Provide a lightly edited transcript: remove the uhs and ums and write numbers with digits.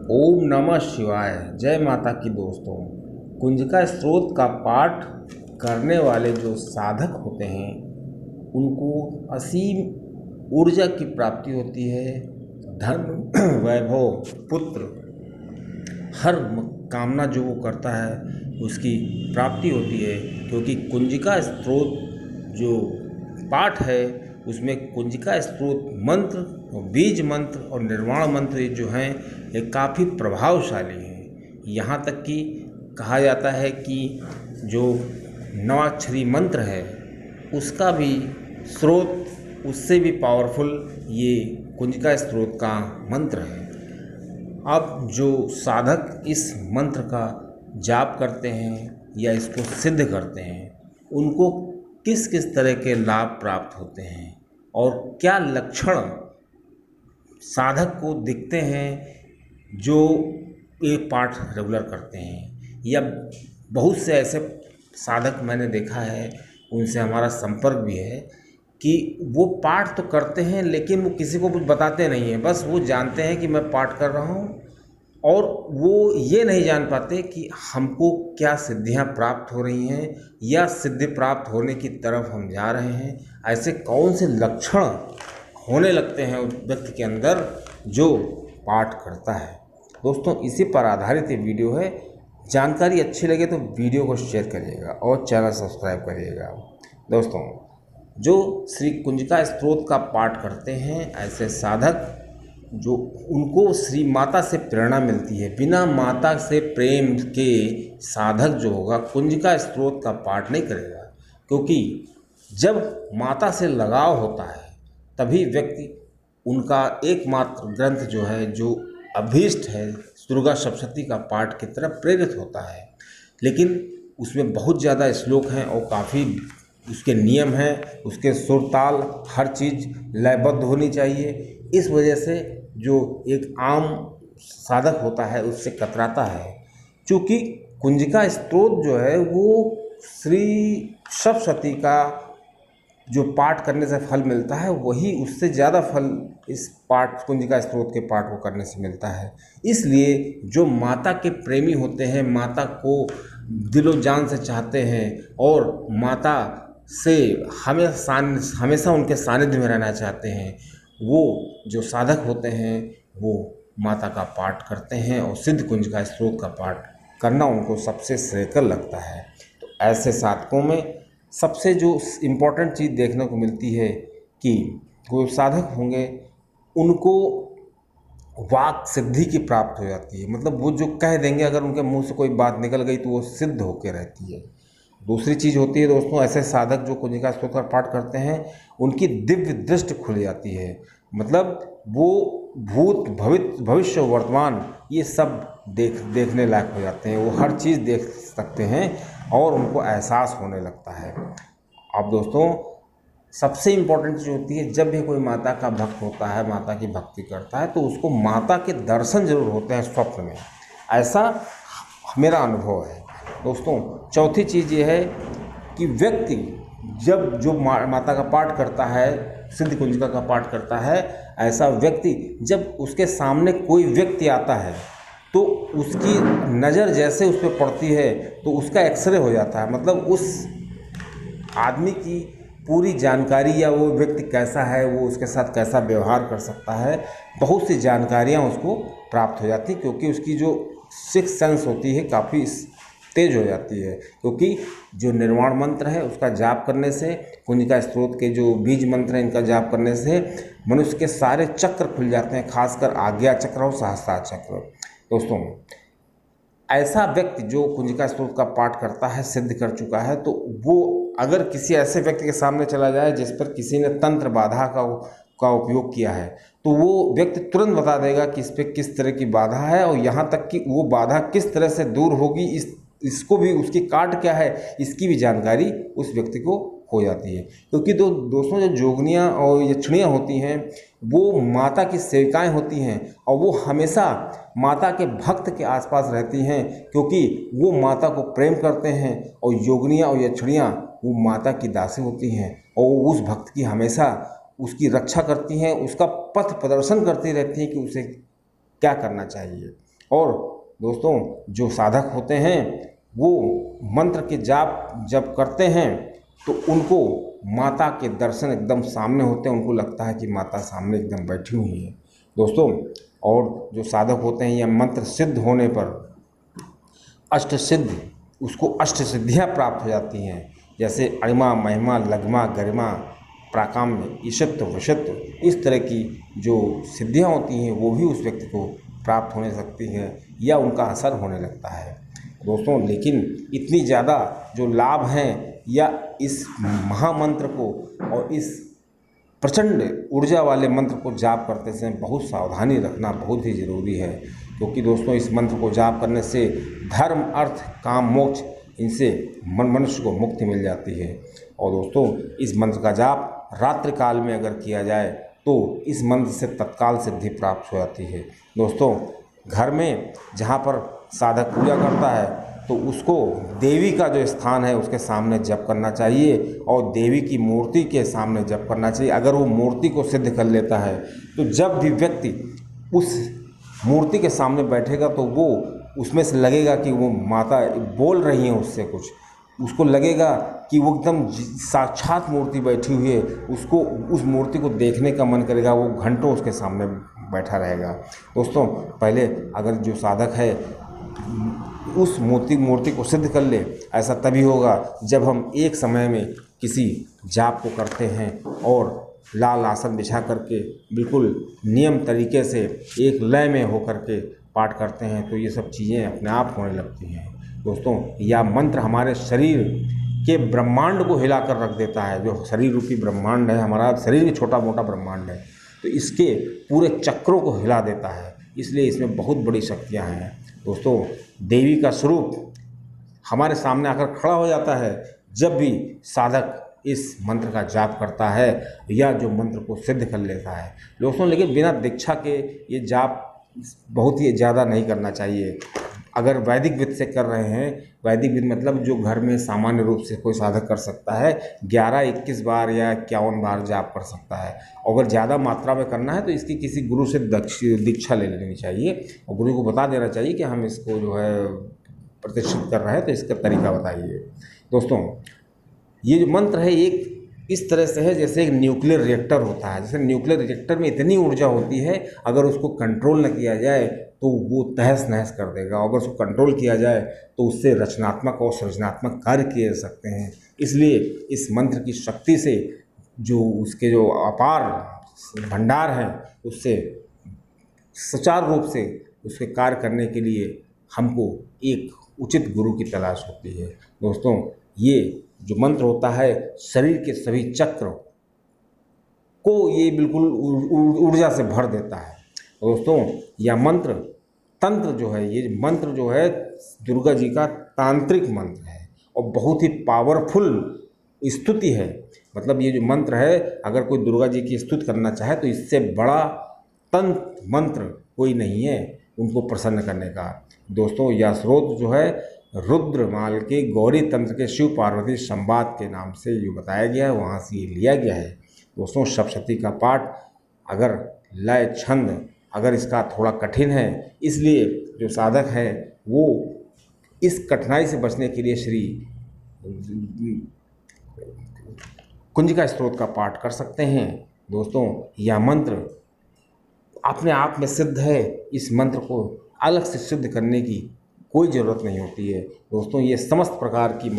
ओम नमः शिवाय। जय माता की। दोस्तों, कुंजिका स्त्रोत का पाठ करने वाले जो साधक होते हैं उनको असीम ऊर्जा की प्राप्ति होती है। धन वैभव पुत्र हर कामना जो वो करता है उसकी प्राप्ति होती है, क्योंकि कुंजिका स्त्रोत जो पाठ है उसमें कुंजिका स्त्रोत मंत्र और बीज मंत्र और निर्वाण मंत्र ये जो हैं ये काफ़ी प्रभावशाली हैं। यहाँ तक कि कहा जाता है कि जो नवाक्षरी मंत्र है उसका भी स्रोत उससे भी पावरफुल ये कुंजिका स्त्रोत का मंत्र है। अब जो साधक इस मंत्र का जाप करते हैं या इसको सिद्ध करते हैं उनको किस किस तरह के लाभ प्राप्त होते हैं और क्या लक्षण साधक को दिखते हैं जो ये पाठ रेगुलर करते हैं, या बहुत से ऐसे साधक मैंने देखा है, उनसे हमारा संपर्क भी है कि वो पाठ तो करते हैं लेकिन वो किसी को कुछ बताते नहीं हैं। बस वो जानते हैं कि मैं पाठ कर रहा हूँ और वो ये नहीं जान पाते कि हमको क्या सिद्धियां प्राप्त हो रही हैं या सिद्धि प्राप्त होने की तरफ हम जा रहे हैं। ऐसे कौन से लक्षण होने लगते हैं उस व्यक्ति के अंदर जो पाठ करता है। दोस्तों, इसी पर आधारित ये वीडियो है। जानकारी अच्छी लगे तो वीडियो को शेयर करिएगा और चैनल सब्सक्राइब करिएगा। दोस्तों, जो श्री कुंजिका स्त्रोत का पाठ करते हैं ऐसे साधक जो उनको श्री माता से प्रेरणा मिलती है। बिना माता से प्रेम के साधक जो होगा कुंजिका स्त्रोत का पाठ नहीं करेगा, क्योंकि जब माता से लगाव होता है तभी व्यक्ति उनका एकमात्र ग्रंथ जो है, जो अभीष्ट है, दुर्गा सप्तशती का पाठ की तरफ प्रेरित होता है। लेकिन उसमें बहुत ज़्यादा श्लोक हैं और काफ़ी उसके नियम हैं, उसके सुर ताल हर चीज़ लयबद्ध होनी चाहिए। इस वजह से जो एक आम साधक होता है उससे कतराता है। चूँकि कुंजिका स्त्रोत जो है वो श्री सप्तशती का जो पाठ करने से फल मिलता है वही उससे ज़्यादा फल इस पाठ कुंजिका स्त्रोत के पाठ को करने से मिलता है। इसलिए जो माता के प्रेमी होते हैं, माता को दिलो जान से चाहते हैं और माता से हमेशा उनके सानिध्य में रहना चाहते हैं, वो जो साधक होते हैं वो माता का पाठ करते हैं और सिद्ध कुंजिका स्त्रोत का पाठ करना उनको सबसे श्रेयकर लगता है। तो ऐसे साधकों में सबसे जो इम्पोर्टेंट चीज़ देखने को मिलती है कि कोई साधक होंगे उनको वाक सिद्धि की प्राप्त हो जाती है। मतलब वो जो कह देंगे, अगर उनके मुंह से कोई बात निकल गई तो वो सिद्ध होकर रहती है। दूसरी चीज़ होती है दोस्तों, ऐसे साधक जो कुंजिका स्त्रोत का पाठ करते हैं उनकी दिव्य दृष्टि खुल जाती है। मतलब वो भूत भविष्य वर्तमान ये सब देखने लायक हो जाते हैं। वो हर चीज़ देख सकते हैं और उनको एहसास होने लगता है। अब दोस्तों, सबसे इम्पोर्टेंट चीज़ होती है, जब भी कोई माता का भक्त होता है, माता की भक्ति करता है, तो उसको माता के दर्शन जरूर होते हैं स्वप्न में। ऐसा मेरा अनुभव है। दोस्तों, चौथी चीज़ ये है कि व्यक्ति जब जो माता का पाठ करता है, सिद्ध कुंजिका का पाठ करता है, ऐसा व्यक्ति जब उसके सामने कोई व्यक्ति आता है तो उसकी नज़र जैसे उस पर पड़ती है तो उसका एक्सरे हो जाता है। मतलब उस आदमी की पूरी जानकारी, या वो व्यक्ति कैसा है, वो उसके साथ कैसा व्यवहार कर सकता है, बहुत सी जानकारियाँ उसको प्राप्त हो जाती, क्योंकि उसकी जो सिक्स सेंस होती है काफ़ी तेज हो जाती है। क्योंकि जो निर्वाण मंत्र है उसका जाप करने से, कुंजिका स्त्रोत के जो बीज मंत्र हैं इनका जाप करने से मनुष्य के सारे चक्र खुल जाते हैं, खासकर आज्ञा चक्र और सहस्त्रार चक्र। दोस्तों, ऐसा व्यक्ति जो कुंजिका स्त्रोत का पाठ करता है, सिद्ध कर चुका है, तो वो अगर किसी ऐसे व्यक्ति के सामने चला जाए जिस पर किसी ने तंत्र बाधा का उपयोग किया है, तो वो व्यक्ति तुरंत बता देगा कि इस पर किस तरह की बाधा है और यहाँ तक कि वो बाधा किस तरह से दूर होगी, इसको भी, उसकी काट क्या है इसकी भी जानकारी उस व्यक्ति को हो जाती है। क्योंकि दोस्तों, जो जोगनियाँ और यक्षिणियाँ होती हैं वो माता की सेविकाएं होती हैं और वो हमेशा माता के भक्त के आसपास रहती हैं, क्योंकि वो माता को प्रेम करते हैं। और योगनियाँ और यक्षिणियाँ वो माता की दासी होती हैं और उस भक्त की हमेशा उसकी रक्षा करती हैं, उसका पथ प्रदर्शन करती रहती हैं कि उसे क्या करना चाहिए। और दोस्तों जो साधक होते हैं वो मंत्र के जाप जब करते हैं तो उनको माता के दर्शन एकदम सामने होते हैं, उनको लगता है कि माता सामने एकदम बैठी हुई है दोस्तों। और जो साधक होते हैं यह मंत्र सिद्ध होने पर अष्ट सिद्ध उसको अष्ट सिद्धियाँ प्राप्त हो जाती हैं, जैसे अणिमा महिमा लगमा गरिमा प्राकाम्य ईशत्व वशत्व, इस तरह की जो सिद्धियाँ होती हैं वो भी उस व्यक्ति को प्राप्त होने सकती हैं या उनका असर होने लगता है दोस्तों। लेकिन इतनी ज़्यादा जो लाभ हैं या इस महामंत्र को और इस प्रचंड ऊर्जा वाले मंत्र को जाप करते समय बहुत सावधानी रखना बहुत ही ज़रूरी है, क्योंकि दोस्तों इस मंत्र को जाप करने से धर्म अर्थ काम मोक्ष इनसे मनुष्य को मुक्ति मिल जाती है। और दोस्तों इस मंत्र का जाप रात्रि काल में अगर किया जाए तो इस मंत्र से तत्काल सिद्धि प्राप्त हो जाती है दोस्तों। घर में जहाँ पर साधक पूजा करता है तो उसको देवी का जो स्थान है उसके सामने जप करना चाहिए और देवी की मूर्ति के सामने जप करना चाहिए। अगर वो मूर्ति को सिद्ध कर लेता है तो जब भी व्यक्ति उस मूर्ति के सामने बैठेगा तो वो उसमें से लगेगा कि वो माता बोल रही हैं उससे कुछ, उसको लगेगा कि वो एकदम साक्षात मूर्ति बैठी हुई है, उसको उस मूर्ति को देखने का मन करेगा, वो घंटों उसके सामने बैठा रहेगा दोस्तों। पहले अगर जो साधक है उस मूर्ति को सिद्ध कर ले, ऐसा तभी होगा जब हम एक समय में किसी जाप को करते हैं और लाल आसन बिछा करके बिल्कुल नियम तरीके से एक लय में होकर के पाठ करते हैं, तो ये सब चीज़ें अपने आप होने लगती हैं दोस्तों। यह मंत्र हमारे शरीर के ब्रह्मांड को हिलाकर रख देता है। जो शरीर रूपी ब्रह्मांड है, हमारा शरीर भी छोटा मोटा ब्रह्मांड है, तो इसके पूरे चक्रों को हिला देता है, इसलिए इसमें बहुत बड़ी शक्तियाँ हैं दोस्तों। देवी का स्वरूप हमारे सामने आकर खड़ा हो जाता है जब भी साधक इस मंत्र का जाप करता है या जो मंत्र को सिद्ध कर लेता है दोस्तों। लेकिन बिना दीक्षा के ये जाप बहुत ही ज़्यादा नहीं करना चाहिए। अगर वैदिक विधि से कर रहे हैं, वैदिक विधि मतलब जो घर में सामान्य रूप से कोई साधक कर सकता है 11-21 बार या 51 बार जाप कर सकता है। अगर ज़्यादा मात्रा में करना है तो इसकी किसी गुरु से दीक्षा ले लेनी चाहिए और गुरु को बता देना चाहिए कि हम इसको जो है प्रतिष्ठित कर रहे हैं, तो इसका तरीका बताइए दोस्तों। ये जो मंत्र है एक इस तरह से है जैसे एक न्यूक्लियर रिएक्टर होता है। जैसे न्यूक्लियर रिएक्टर में इतनी ऊर्जा होती है, अगर उसको कंट्रोल न किया जाए तो वो तहस नहस कर देगा। अगर उसको कंट्रोल किया जाए तो उससे रचनात्मक और सृजनात्मक कार्य किए जा सकते हैं। इसलिए इस मंत्र की शक्ति से जो उसके जो अपार भंडार हैं उससे सुचारू रूप से उसके कार्य करने के लिए हमको एक उचित गुरु की तलाश होती है दोस्तों। ये जो मंत्र होता है शरीर के सभी चक्र को ये बिल्कुल ऊर्जा से भर देता है दोस्तों। यह मंत्र तंत्र जो है, ये मंत्र जो है दुर्गा जी का तांत्रिक मंत्र है और बहुत ही पावरफुल स्तुति है। मतलब ये जो मंत्र है अगर कोई दुर्गा जी की स्तुति करना चाहे तो इससे बड़ा तंत्र मंत्र कोई नहीं है उनको प्रसन्न करने का दोस्तों। यह स्रोत जो है रुद्रमाल के गौरी तंत्र के शिव पार्वती संवाद के नाम से ये बताया गया है, वहाँ से ये लिया गया है दोस्तों। सप्तशती का पाठ अगर लय छंद अगर इसका थोड़ा कठिन है, इसलिए जो साधक है वो इस कठिनाई से बचने के लिए श्री कुंजिका स्तोत्र का पाठ कर सकते हैं दोस्तों। यह मंत्र अपने आप में सिद्ध है, इस मंत्र को अलग से सिद्ध करने की कोई ज़रूरत नहीं होती है दोस्तों। ये समस्त प्रकार की